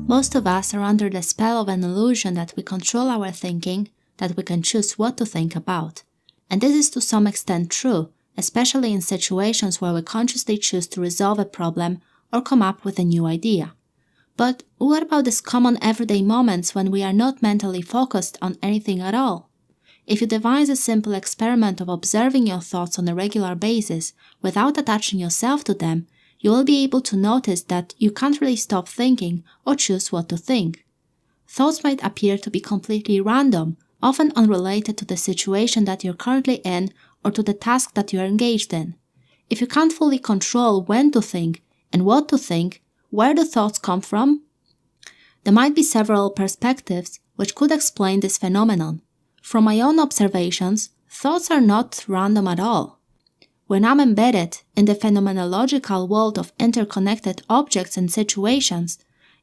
Most of us are under the spell of an illusion that we control our thinking, that we can choose what to think about. And this is to some extent true, especially in situations where we consciously choose to resolve a problem or come up with a new idea. But what about these common everyday moments when we are not mentally focused on anything at all? If you devise a simple experiment of observing your thoughts on a regular basis without attaching yourself to them, you will be able to notice that you can't really stop thinking or choose what to think. Thoughts might appear to be completely random, often unrelated to the situation that you're currently in or to the task that you're engaged in. If you can't fully control when to think and what to think, where do thoughts come from? There might be several perspectives which could explain this phenomenon. From my own observations, thoughts are not random at all. When I'm embedded in the phenomenological world of interconnected objects and situations,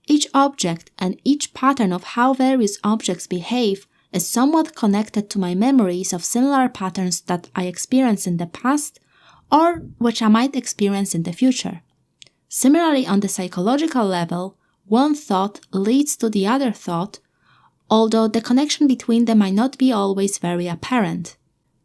each object and each pattern of how various objects behave is somewhat connected to my memories of similar patterns that I experienced in the past or which I might experience in the future. Similarly, on the psychological level, one thought leads to the other thought, although the connection between them might not be always very apparent.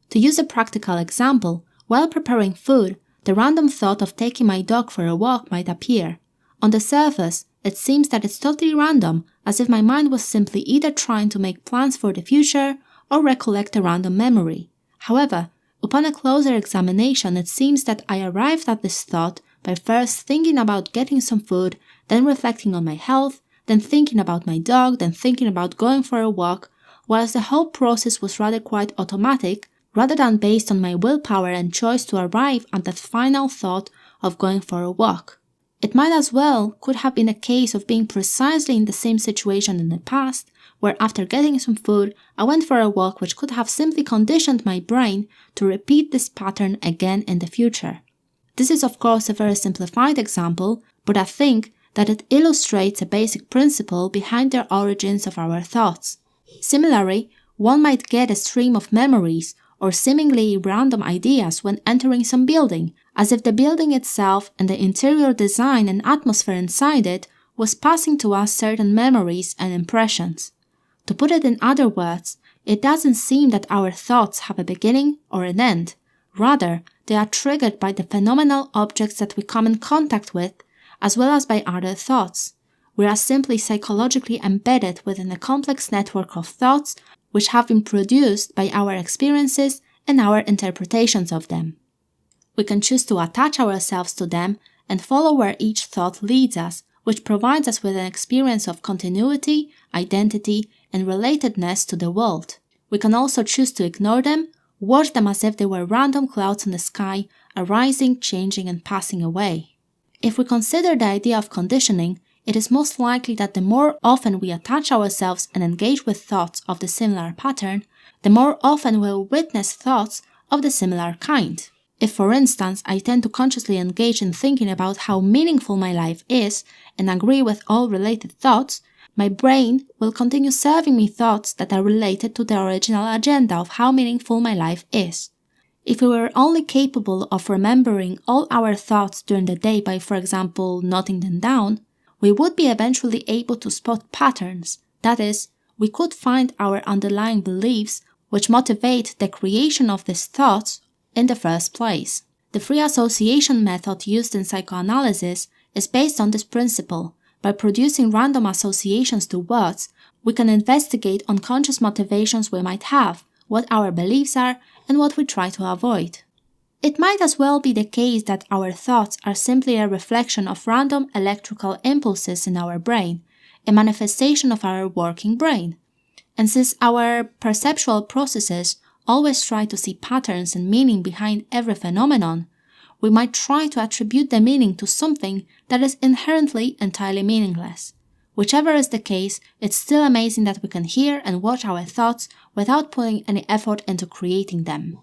To use a practical example, while preparing food, the random thought of taking my dog for a walk might appear. On the surface, it seems that it's totally random, as if my mind was simply either trying to make plans for the future or recollect a random memory. However, upon a closer examination, it seems that I arrived at this thought by first thinking about getting some food, then reflecting on my health, then thinking about my dog, then thinking about going for a walk, whilst the whole process was rather quite automatic, rather than based on my willpower and choice to arrive at that final thought of going for a walk. It might as well could have been a case of being precisely in the same situation in the past, where after getting some food, I went for a walk, which could have simply conditioned my brain to repeat this pattern again in the future. This is of course a very simplified example, but I think that it illustrates a basic principle behind the origins of our thoughts. Similarly, one might get a stream of memories or seemingly random ideas when entering some building, as if the building itself and the interior design and atmosphere inside it was passing to us certain memories and impressions. To put it in other words, it doesn't seem that our thoughts have a beginning or an end. Rather, they are triggered by the phenomenal objects that we come in contact with, as well as by other thoughts. We are simply psychologically embedded within a complex network of thoughts which have been produced by our experiences and our interpretations of them. We can choose to attach ourselves to them and follow where each thought leads us, which provides us with an experience of continuity, identity, and relatedness to the world. We can also choose to ignore them, watch them as if they were random clouds in the sky, arising, changing, and passing away. If we consider the idea of conditioning, it is most likely that the more often we attach ourselves and engage with thoughts of the similar pattern, the more often we'll witness thoughts of the similar kind. If, for instance, I tend to consciously engage in thinking about how meaningful my life is and agree with all related thoughts, my brain will continue serving me thoughts that are related to the original agenda of how meaningful my life is. If we were only capable of remembering all our thoughts during the day by, for example, noting them down, we would be eventually able to spot patterns. That is, we could find our underlying beliefs which motivate the creation of these thoughts in the first place. The free association method used in psychoanalysis is based on this principle. By producing random associations to words, we can investigate unconscious motivations we might have, what our beliefs are, and what we try to avoid. It might as well be the case that our thoughts are simply a reflection of random electrical impulses in our brain, a manifestation of our working brain. And since our perceptual processes always try to see patterns and meaning behind every phenomenon, we might try to attribute the meaning to something that is inherently entirely meaningless. Whichever is the case, it's still amazing that we can hear and watch our thoughts without putting any effort into creating them.